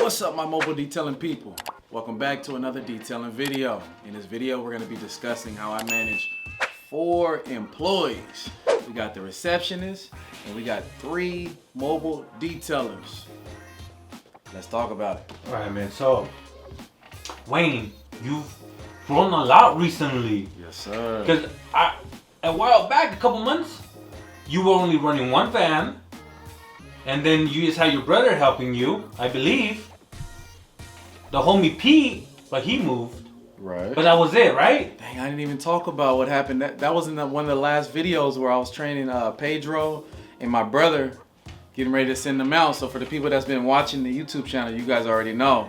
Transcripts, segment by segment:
What's up, my mobile detailing people? Welcome back to another detailing video. In this video, we're going to be discussing how I manage 4 employees. We got the receptionist and we got 3 mobile detailers. Let's talk about it. All right, man. So, Wayne, you've grown a lot recently. Yes, sir. Because a while back, a couple months, you were only running 1 van. And then you just had your brother helping you, I believe. The homie Pete, but he moved. Right. But that was it, right? Dang, I didn't even talk about what happened. That was in one of the last videos where I was training Pedro and my brother, getting ready to send them out. So for the people that's been watching the YouTube channel, you guys already know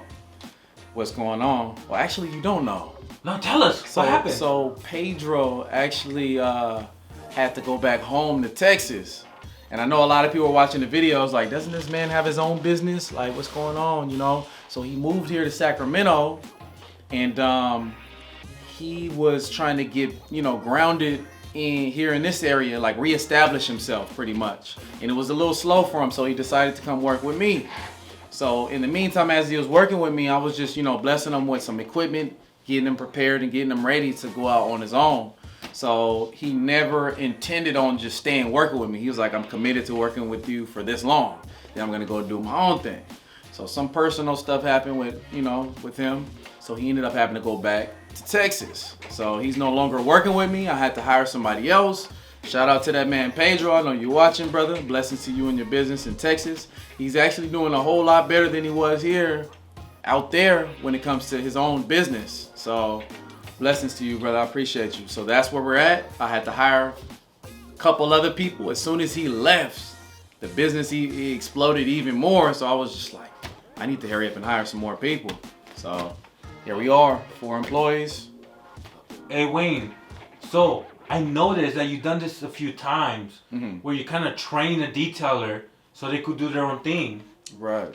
what's going on. Well, actually, you don't know. No, tell us. What happened? So Pedro actually had to go back home to Texas. And I know a lot of people are watching the videos like, doesn't this man have his own business? Like, what's going on, you know? So he moved here to Sacramento, and he was trying to get, you know, grounded here in this area, like reestablish himself pretty much. And it was a little slow for him, so he decided to come work with me. So in the meantime, as he was working with me, I was just, you know, blessing him with some equipment, getting him prepared and getting him ready to go out on his own. So he never intended on just staying working with me. He was like, I'm committed to working with you for this long. Then I'm gonna go do my own thing. So some personal stuff happened with, you know, with him. So he ended up having to go back to Texas. So he's no longer working with me. I had to hire somebody else. Shout out to that man, Pedro. I know you're watching, brother. Blessings to you and your business in Texas. He's actually doing a whole lot better than he was here, out there, when it comes to his own business. So blessings to you, brother. I appreciate you. So that's where we're at. I had to hire a couple other people. As soon as he left, the business he exploded even more. So I was just like, I need to hurry up and hire some more people. So here we are, 4 employees. Hey, Wayne. So I noticed that you've done this a few times, where you kind of train a detailer so they could do their own thing. Right.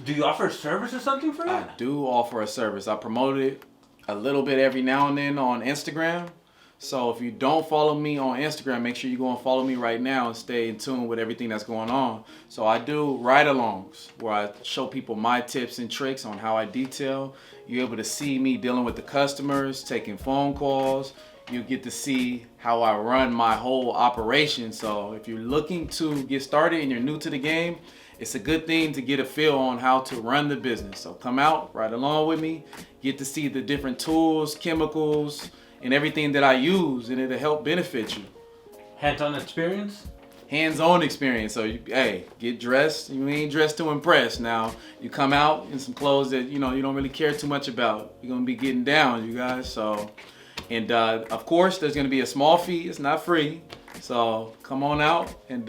Do you offer a service or something for that? I do offer a service. I promote it a little bit every now and then on Instagram. So if you don't follow me on Instagram, make sure you go and follow me right now and stay in tune with everything that's going on. So I do ride-alongs where I show people my tips and tricks on how I detail. You're able to see me dealing with the customers, taking phone calls. You get to see how I run my whole operation. So if you're looking to get started and you're new to the game, it's a good thing to get a feel on how to run the business. So come out, ride along with me, get to see the different tools, chemicals, and everything that I use, and it'll help benefit you. Hands-on experience? Hands-on experience. So, hey, get dressed. You ain't dressed to impress. Now, you come out in some clothes that, you know, you don't really care too much about. You're going to be getting down, you guys. So, and of course, there's going to be a small fee. It's not free. So, come on out and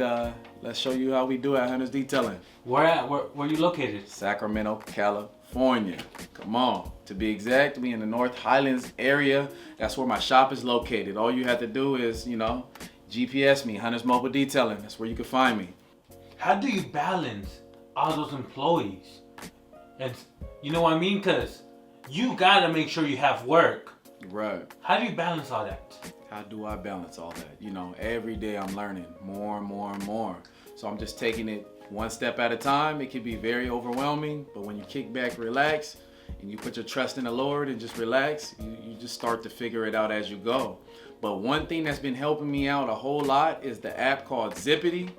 let's show you how we do at Hunters Detailing. Where are you located? Sacramento, California. Come on. To be exact, we in the North Highlands area. That's where my shop is located. All you have to do is, you know, GPS me, Hunters Mobile Detailing. That's where you can find me. How do you balance all those employees? And you know what I mean? Because you got to make sure you have work. Right. How do you balance all that? How do I balance all that? You know, every day I'm learning more and more and more. So I'm just taking it one step at a time. It can be very overwhelming, but when you kick back, relax, and you put your trust in the Lord and just relax, you just start to figure it out as you go. But one thing that's been helping me out a whole lot is the app called Zippity.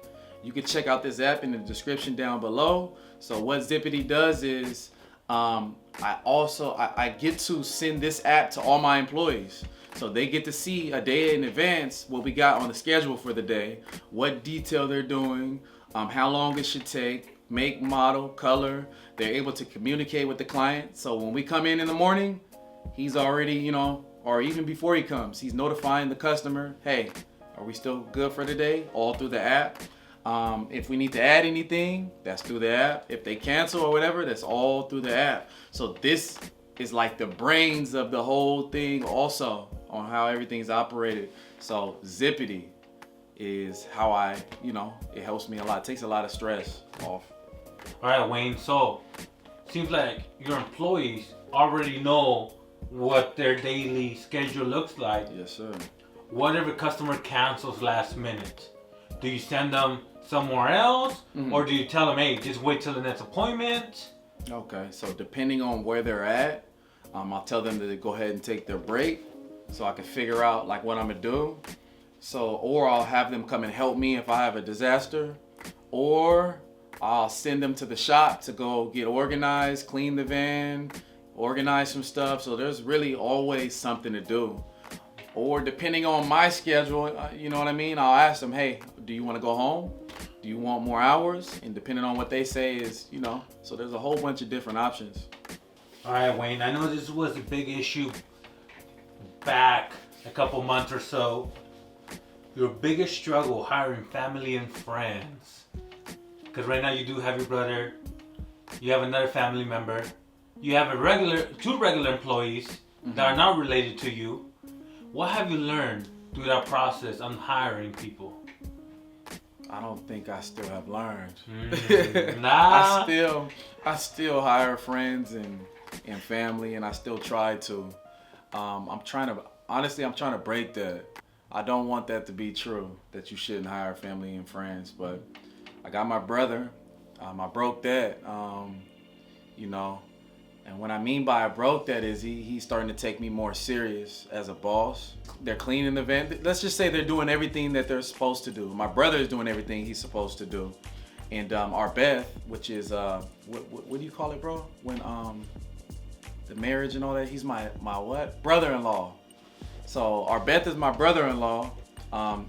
You can check out this app in the description down below. So what Zippity does is I get to send this app to all my employees. So they get to see a day in advance what we got on the schedule for the day, what detail they're doing, how long it should take, make, model, color. They're able to communicate with the client. So when we come in the morning, he's already, you know, or even before he comes, he's notifying the customer, hey, are we still good for today? All through the app. If we need to add anything, that's through the app. If they cancel or whatever, that's all through the app. So this is like the brains of the whole thing also on how everything's operated. So Zippity is how I, you know, it helps me a lot. It takes a lot of stress off. All right, Wayne. So, seems like your employees already know what their daily schedule looks like. Yes, sir. What if a customer cancels last minute? Do you send them somewhere else? Or do you tell them, hey, just wait till the next appointment? Okay, so depending on where they're at, I'll tell them to go ahead and take their break so I can figure out like what I'm gonna do. So, or I'll have them come and help me if I have a disaster, or I'll send them to the shop to go get organized, clean the van, organize some stuff. So there's really always something to do. Or depending on my schedule, you know what I mean? I'll ask them, hey, do you want to go home? Do you want more hours? And depending on what they say is, you know, so there's a whole bunch of different options. All right, Wayne, I know this was a big issue back a couple months or so. Your biggest struggle hiring family and friends. Because right now you do have your brother, you have another family member, you have two regular employees that are not related to you. What have you learned through that process on hiring people? I don't think I still have learned. Nah. I still hire friends and family, and I still try to. I'm trying to break that. I don't want that to be true, that you shouldn't hire family and friends. But I got my brother. I broke that. You know, and what I mean by I broke that is he's starting to take me more serious as a boss. They're cleaning the van. Let's just say they're doing everything that they're supposed to do. My brother is doing everything he's supposed to do. And our Beth, which is, what do you call it, bro? When the marriage and all that, he's my what? Brother-in-law. So our Beth is my brother-in-law.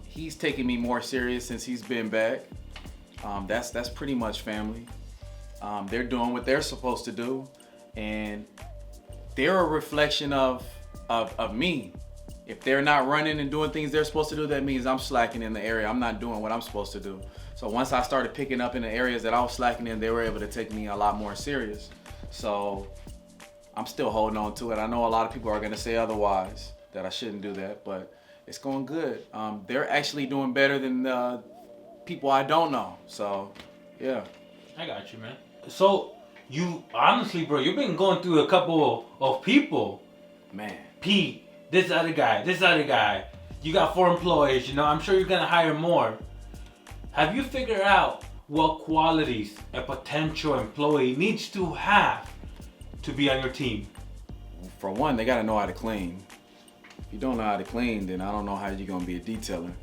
He's taking me more serious since he's been back. That's pretty much family. They're doing what they're supposed to do. And they're a reflection of me. If they're not running and doing things they're supposed to do, that means I'm slacking in the area. I'm not doing what I'm supposed to do. So once I started picking up in the areas that I was slacking in, they were able to take me a lot more serious. So I'm still holding on to it. I know a lot of people are going to say otherwise, that I shouldn't do that, but it's going good. They're actually doing better than people I don't know. So, yeah. I got you, man. So, you, honestly, bro, you've been going through a couple of people. Man. Pete, this other guy. You got 4 employees, you know, I'm sure you're going to hire more. Have you figured out what qualities a potential employee needs to have to be on your team? For one, they got to know how to clean. If you don't know how to clean, then I don't know how you're going to be a detailer.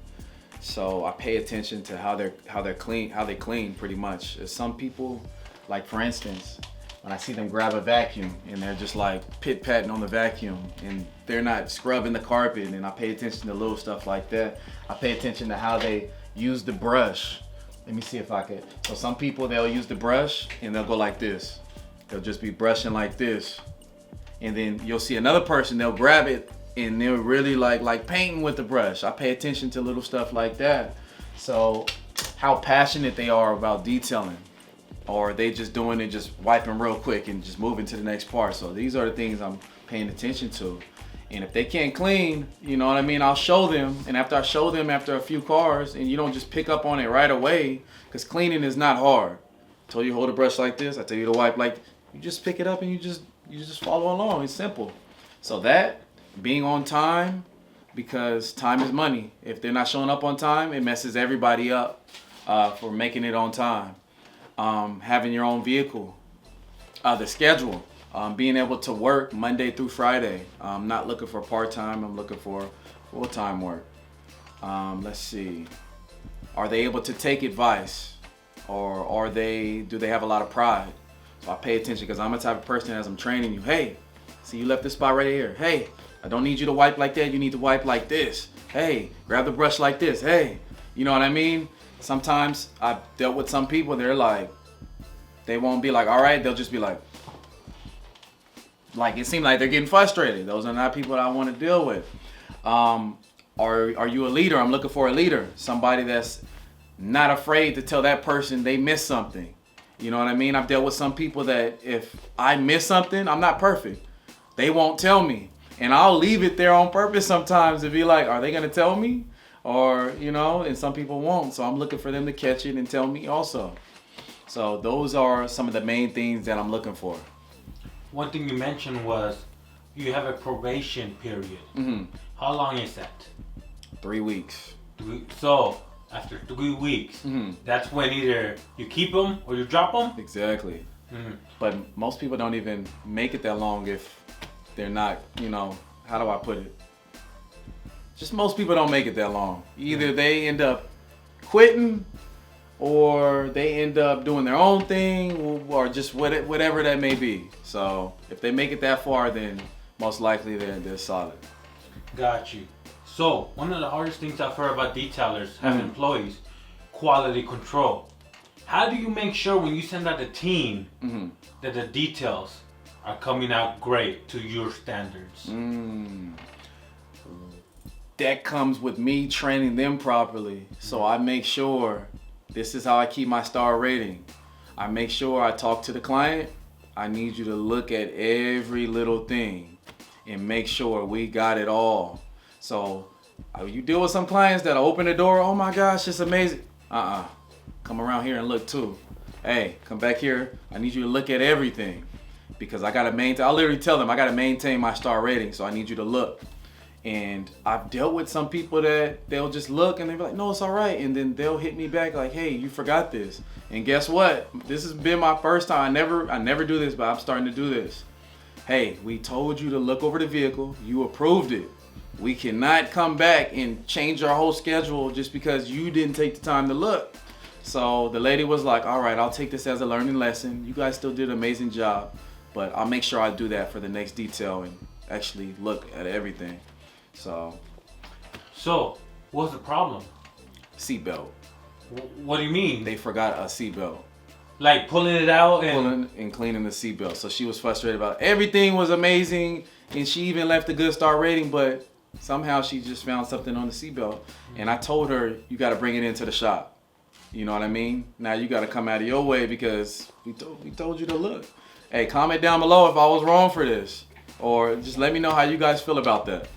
So I pay attention to how they clean pretty much. There's some people, like for instance, when I see them grab a vacuum and they're just like pit-patting on the vacuum and they're not scrubbing the carpet, and I pay attention to little stuff like that. I pay attention to how they use the brush. Let me see if I could. So some people, they'll use the brush and they'll go like this. They'll just be brushing like this. And then you'll see another person, they'll grab it and they're really like painting with the brush. I pay attention to little stuff like that. So how passionate they are about detailing. Or are they just doing it, just wiping real quick and just moving to the next part. So these are the things I'm paying attention to. And if they can't clean, you know what I mean, I'll show them. And after I show them after a few cars, and you don't just pick up on it right away, because cleaning is not hard. I told you hold a brush like this, I tell you to wipe like, you just pick it up and you just follow along. It's simple. So that, being on time, because time is money. If they're not showing up on time, it messes everybody up for making it on time. Having your own vehicle, the schedule, being able to work Monday through Friday. I'm not looking for part-time, I'm looking for full-time work. Let's see, are they able to take advice, or do they have a lot of pride? So I pay attention, because I'm the type of person, as I'm training you, hey, see you left this spot right here. Hey, I don't need you to wipe like that, you need to wipe like this. Hey, grab the brush like this. Hey, you know what I mean? Sometimes I've dealt with some people, they're like, they won't be like, all right, they'll just be like it seems like they're getting frustrated. Those are not people that I want to deal with. Are you a leader? I'm looking for a leader. Somebody that's not afraid to tell that person they missed something. You know what I mean? I've dealt with some people that if I miss something, I'm not perfect. They won't tell me. And I'll leave it there on purpose sometimes to be like, are they going to tell me? Or, you know, and some people won't. So I'm looking for them to catch it and tell me also. So those are some of the main things that I'm looking for. One thing you mentioned was you have a probation period. Mm-hmm. How long is that? 3 weeks. So after 3 weeks, mm-hmm. That's when either you keep them or you drop them? Exactly. But most people don't even make it that long if they're not, how do I put it? Just most people don't make it that long. Either they end up quitting or they end up doing their own thing or just whatever that may be. So if they make it that far, then most likely they're solid. Got you. So one of the hardest things I've heard about detailers having employees, quality control. How do you make sure when you send out a team that the details are coming out great to your standards? That comes with me training them properly. So I make sure this is how I keep my star rating. I make sure I talk to the client. I need you to look at every little thing and make sure we got it all. So you deal with some clients that open the door, oh my gosh, it's amazing. Come around here and look too. Hey, come back here. I need you to look at everything because I literally tell them I gotta maintain my star rating. So I need you to look. And I've dealt with some people that they'll just look and they'll be like, no, it's all right. And then they'll hit me back like, hey, you forgot this. And guess what? This has been my first time. I never do this, but I'm starting to do this. Hey, we told you to look over the vehicle. You approved it. We cannot come back and change our whole schedule just because you didn't take the time to look. So the lady was like, all right, I'll take this as a learning lesson. You guys still did an amazing job, but I'll make sure I do that for the next detail and actually look at everything. So what's the problem? Seatbelt. What do you mean? They forgot a seatbelt. Like pulling it out and pulling and cleaning the seatbelt. So she was frustrated about it. Everything was amazing, and she even left a good star rating, but somehow she just found something on the seatbelt. And I told her, you got to bring it into the shop. You know what I mean? Now you got to come out of your way because we told you to look. Hey, comment down below if I was wrong for this, or just let me know how you guys feel about that.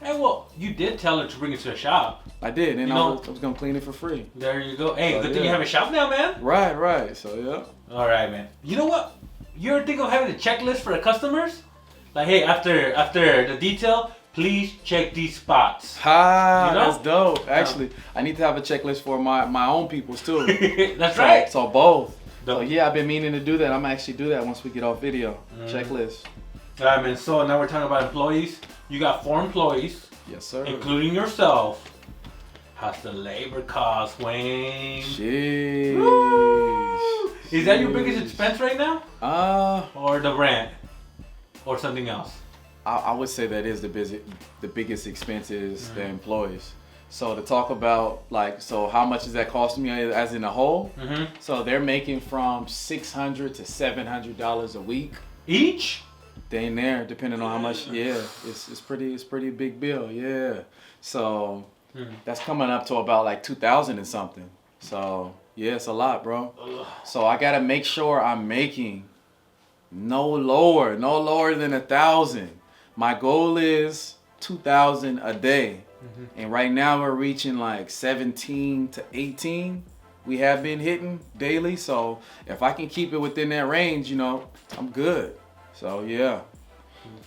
Hey, well, you did tell her to bring it to the shop. I did, and I was going to clean it for free. There you go. Hey, good thing you have a shop now, man. Right. So, yeah. All right, man. You know what? You ever think of having a checklist for the customers? Like, hey, after the detail, please check these spots. That's dope. Actually, I need to have a checklist for my own peoples, too. That's right. So both. So, yeah, I've been meaning to do that. I'm going to actually do that once we get off video. Checklist. All right, man. So, now we're talking about employees. You got 4 employees. Yes, sir. Including yourself. How's the labor cost, Wayne? Jeez. Is that your biggest expense right now? Or the rent? Or something else? I would say that is the biggest expense is the employees. So to talk about how much is that costing me as in a whole? So they're making from $600 to $700 a week. Each? They in there, depending on how much. Yeah, it's pretty big bill. Yeah, so that's coming up to about like 2,000 and something. So yeah, it's a lot, bro. So I gotta make sure I'm making no lower than 1,000. My goal is 2,000 a day, and right now we're reaching like 17 to 18. We have been hitting daily, so if I can keep it within that range, I'm good. So yeah.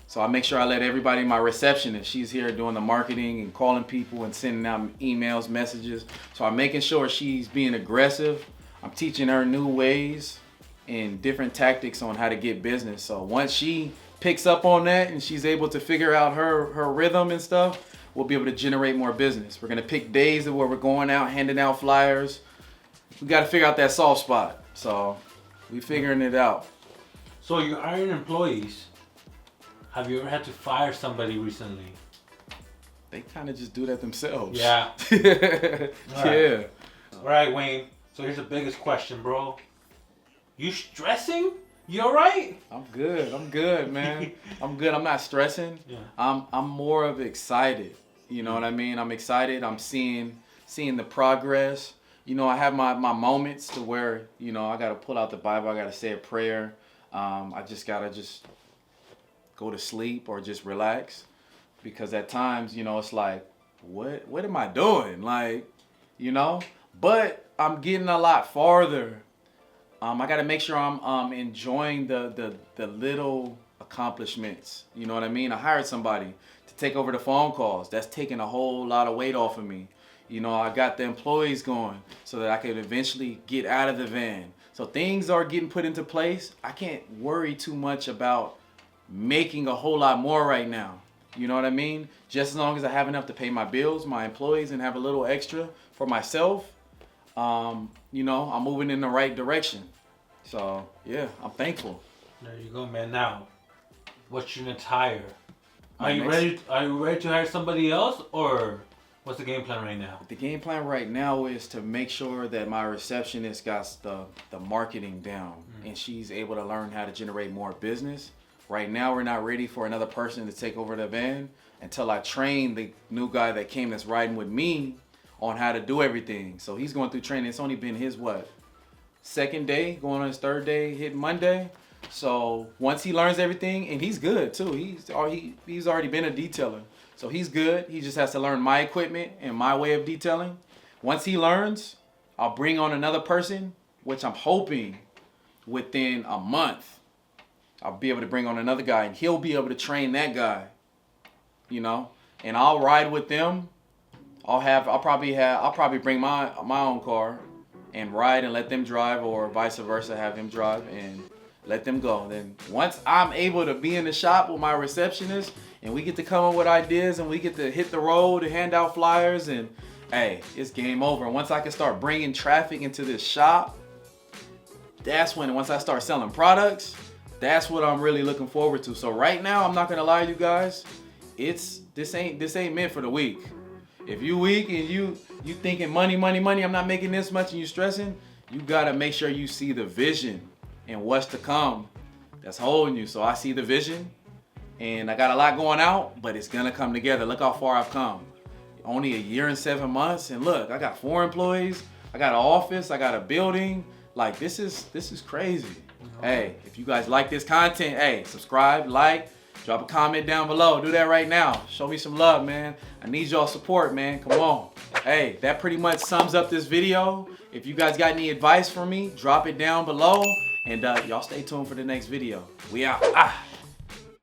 So I make sure I let everybody, my receptionist, she's here doing the marketing and calling people and sending out emails, messages. So I'm making sure she's being aggressive. I'm teaching her new ways and different tactics on how to get business. So once she picks up on that and she's able to figure out her rhythm and stuff, we'll be able to generate more business. We're gonna pick days where we're going out, handing out flyers. We gotta figure out that soft spot. So we figuring it out. So you're hiring employees. Have you ever had to fire somebody recently? They kind of just do that themselves. Yeah. Yeah. All right, Wayne. So here's the biggest question, bro. You stressing? You all right? I'm good, man. I'm good. I'm not stressing. Yeah. I'm more of excited. You know what I mean? I'm excited. I'm seeing the progress. I have my moments to where, I got to pull out the Bible. I got to say a prayer. I just got to go to sleep or just relax, because at times, it's like, what am I doing? But I'm getting a lot farther. I got to make sure I'm enjoying the little accomplishments. You know what I mean? I hired somebody to take over the phone calls. That's taking a whole lot of weight off of me. I got the employees going so that I could eventually get out of the van, So things are getting put into place. I can't worry too much about making a whole lot more right now. You know what I mean? Just as long as I have enough to pay my bills, my employees, and have a little extra for myself, you know, I'm moving in the right direction. So yeah, I'm thankful. There you go, man. Now, what you gonna hire? Are My you next- ready? Are you ready to hire somebody else, or what's the game plan right now? The game plan right now is to make sure that my receptionist got the marketing down and she's able to learn how to generate more business. Right now, we're not ready for another person to take over the van until I train the new guy that came that's riding with me on how to do everything. So he's going through training. It's only been his second day, going on his third day, hitting Monday. So once he learns everything, and he's good too. He's already been a detailer. So he's good. He just has to learn my equipment and my way of detailing. Once he learns, I'll bring on another person, which I'm hoping within a month, I'll be able to bring on another guy and he'll be able to train that guy, you know, and I'll ride with them. I'll probably bring my own car and ride and let them drive, or vice versa, have him drive and let them go. Then once I'm able to be in the shop with my receptionist and we get to come up with ideas and we get to hit the road and hand out flyers, and hey, it's game over. Once I can start bringing traffic into this shop, that's when, once I start selling products, that's what I'm really looking forward to. So right now, I'm not gonna lie to you guys, this ain't meant for the weak. If you weak and you thinking money, I'm not making this much, and you stressing, you gotta make sure you see the vision and what's to come that's holding you. So I see the vision and I got a lot going out, but it's gonna come together. Look how far I've come. Only a year and 7 months, and look, I got 4 employees, I got an office, I got a building. Like, this is crazy. Hey, if you guys like this content, hey, subscribe, like, drop a comment down below. Do that right now. Show me some love, man. I need y'all support, man. Come on. Hey, that pretty much sums up this video. If you guys got any advice for me, drop it down below. And y'all stay tuned for the next video. We out.